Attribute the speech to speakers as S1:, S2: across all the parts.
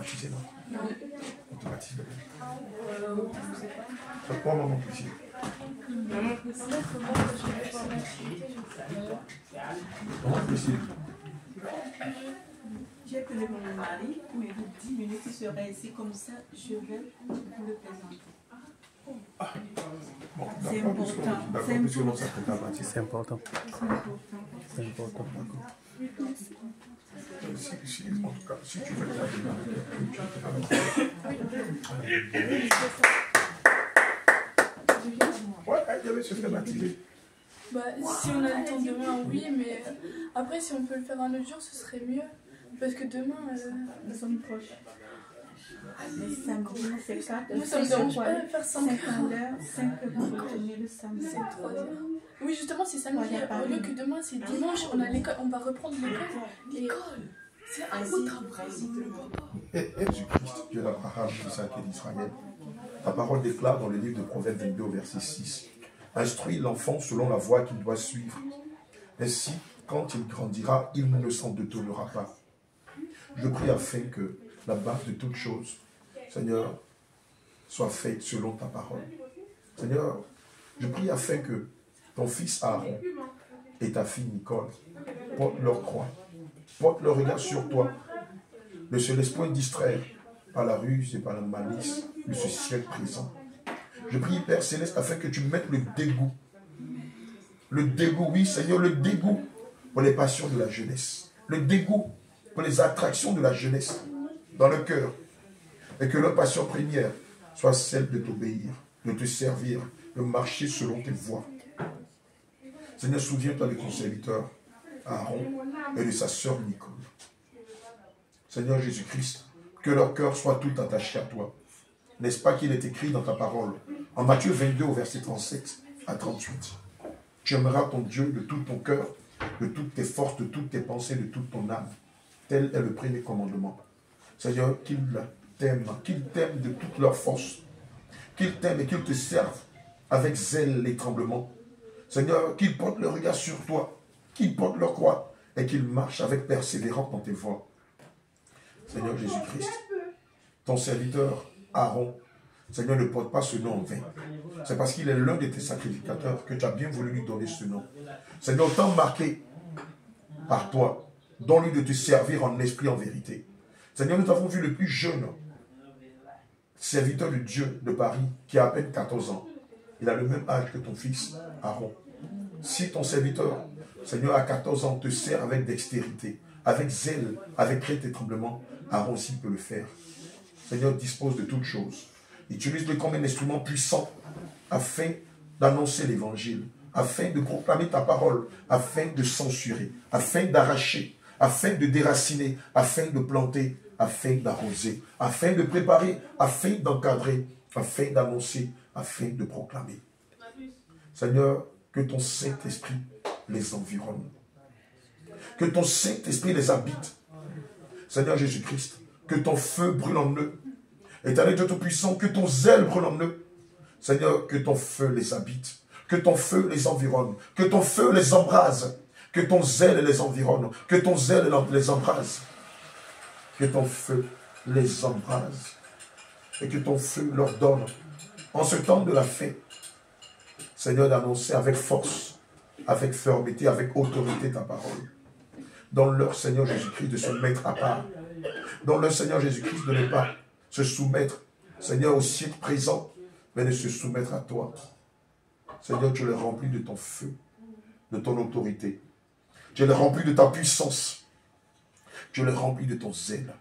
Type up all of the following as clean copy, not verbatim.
S1: baptisé, non?
S2: Non.
S1: On te baptise de c'est quoi, maman Priscille?
S2: Maman Priscille, comment je vais faire
S1: Maman Priscille.
S3: J'ai appelé mon mari, il m'a dit 10 minutes, il sera ici comme ça, je vais vous le présenter.
S1: Ah. Bon,
S3: c'est important.
S1: D'accord, puisque l'on s'appelle la baptise.
S4: C'est important.
S1: C'est important, d'accord. En tout cas, si tu veux le faire, ouais, elle devait se faire baptiser.
S2: Bah, si on a le temps demain, oui, mais après, si on peut le faire un autre jour, ce serait mieux. Parce que demain,
S3: nous sommes proches. Les samedis, c'est 4
S2: moi, ça me dérange pas de faire 5
S3: heures. 5 heures pour retourner le samedi.
S2: C'est 3 heures. Oui, justement, c'est samedi. Au lieu que demain, c'est dimanche, on a l'école, on va reprendre l'école. C'est un autre
S1: Et Jésus-Christ, Dieu d'Abraham, d'Isaac et d'Israël, ta parole déclare dans le livre de Proverbes 22, verset 6. Instruis l'enfant selon la voie qu'il doit suivre. Ainsi, quand il grandira, il ne s'en détournera pas. Je prie afin que la base de toutes choses, Seigneur, soit faite selon ta parole. Seigneur, je prie afin que ton fils Aaron et ta fille Nicole portent leur croix, portent leur regard sur toi, ne se laissent point distraire par la ruse et par la malice de ce siècle présent. Je prie, Père Céleste, afin que tu mettes le dégoût. Le dégoût, oui, Seigneur, le dégoût pour les passions de la jeunesse. Le dégoût pour les attractions de la jeunesse dans le cœur. Et que leur passion première soit celle de t'obéir, de te servir, de marcher selon tes voies. Seigneur, souviens-toi de ton serviteur Aaron et de sa sœur Nicole. Seigneur Jésus-Christ, que leur cœur soit tout attaché à toi. N'est-ce pas qu'il est écrit dans ta parole, en Matthieu 22, au verset 37 à 38. Tu aimeras ton Dieu de tout ton cœur, de toutes tes forces, de toutes tes pensées, de toute ton âme. Tel est le premier commandement. Seigneur, qu'ils t'aiment de toute leur force, qu'ils t'aiment et qu'ils te servent avec zèle et tremblement. Seigneur, qu'ils portent leur regard sur toi, qu'ils portent leur croix et qu'ils marchent avec persévérance dans tes voies. Seigneur Jésus-Christ, ton serviteur Aaron, Seigneur, ne porte pas ce nom en vain. C'est parce qu'il est l'un de tes sacrificateurs que tu as bien voulu lui donner ce nom. Seigneur, autant marqué par toi, donne-lui de te servir en esprit, en vérité. Seigneur, nous avons vu le plus jeune serviteur de Dieu de Paris qui a à peine 14 ans. Il a le même âge que ton fils Aaron. Si ton serviteur, Seigneur, à 14 ans, te sert avec dextérité, avec zèle, avec crainte et tremblement, Aaron aussi peut le faire. Seigneur, dispose de toutes choses. Utilise-le comme un instrument puissant afin d'annoncer l'évangile, afin de proclamer ta parole, afin de censurer, afin d'arracher, afin de déraciner, afin de planter, afin d'arroser, afin de préparer, afin d'encadrer, afin d'annoncer, afin de proclamer. Seigneur, que ton Saint-Esprit les environne. Que ton Saint-Esprit les habite. Seigneur Jésus-Christ, que ton feu brûle en eux. Éternel Dieu Tout-Puissant, que ton zèle brûle en eux. Seigneur, que ton feu les habite. Que ton feu les environne. Que ton feu les embrase. Que ton zèle les environne. Que ton zèle les embrase. Que ton feu les embrase. Et que ton feu leur donne, en ce temps de la fin, Seigneur, d'annoncer avec force, avec fermeté, avec autorité ta parole. Donne-leur, Seigneur Jésus-Christ, de se mettre à part. Donne-leur, Seigneur Jésus-Christ, de ne pas se soumettre, Seigneur, au siècle présent, mais de se soumettre à toi. Seigneur, tu les remplis de ton feu, de ton autorité. Tu les remplis de ta puissance. Tu les remplis de ton zèle.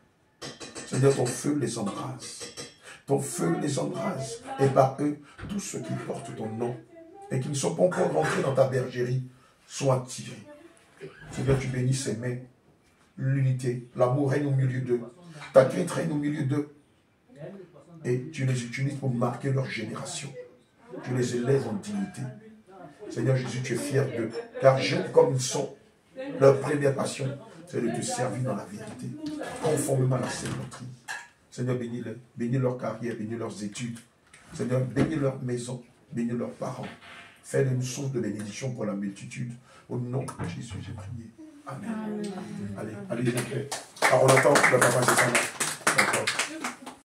S1: Seigneur, ton feu les embrase. Ton feu les embrase. Et par eux, tous ceux qui portent ton nom et qui ne sont pas encore rentrés dans ta bergerie sont attirés. Seigneur, tu bénis ces mains, l'unité, l'amour règne au milieu d'eux. Ta crainte règne au milieu d'eux. Et tu les utilises pour marquer leur génération. Tu les élèves en dignité. Seigneur Jésus, tu es fier d'eux. Car jeunes comme ils sont, leur première passion, c'est de te servir dans la vérité, conformément à la sainte doctrine. Seigneur, bénis-les, bénis leur carrière, bénis leurs études. Seigneur, bénis leur maison, bénis leurs parents. Fais-les une source de bénédiction pour la multitude. Au nom de Jésus, j'ai prié. Amen. Allez, allez, allez. Alors on attend le papa, c'est ça.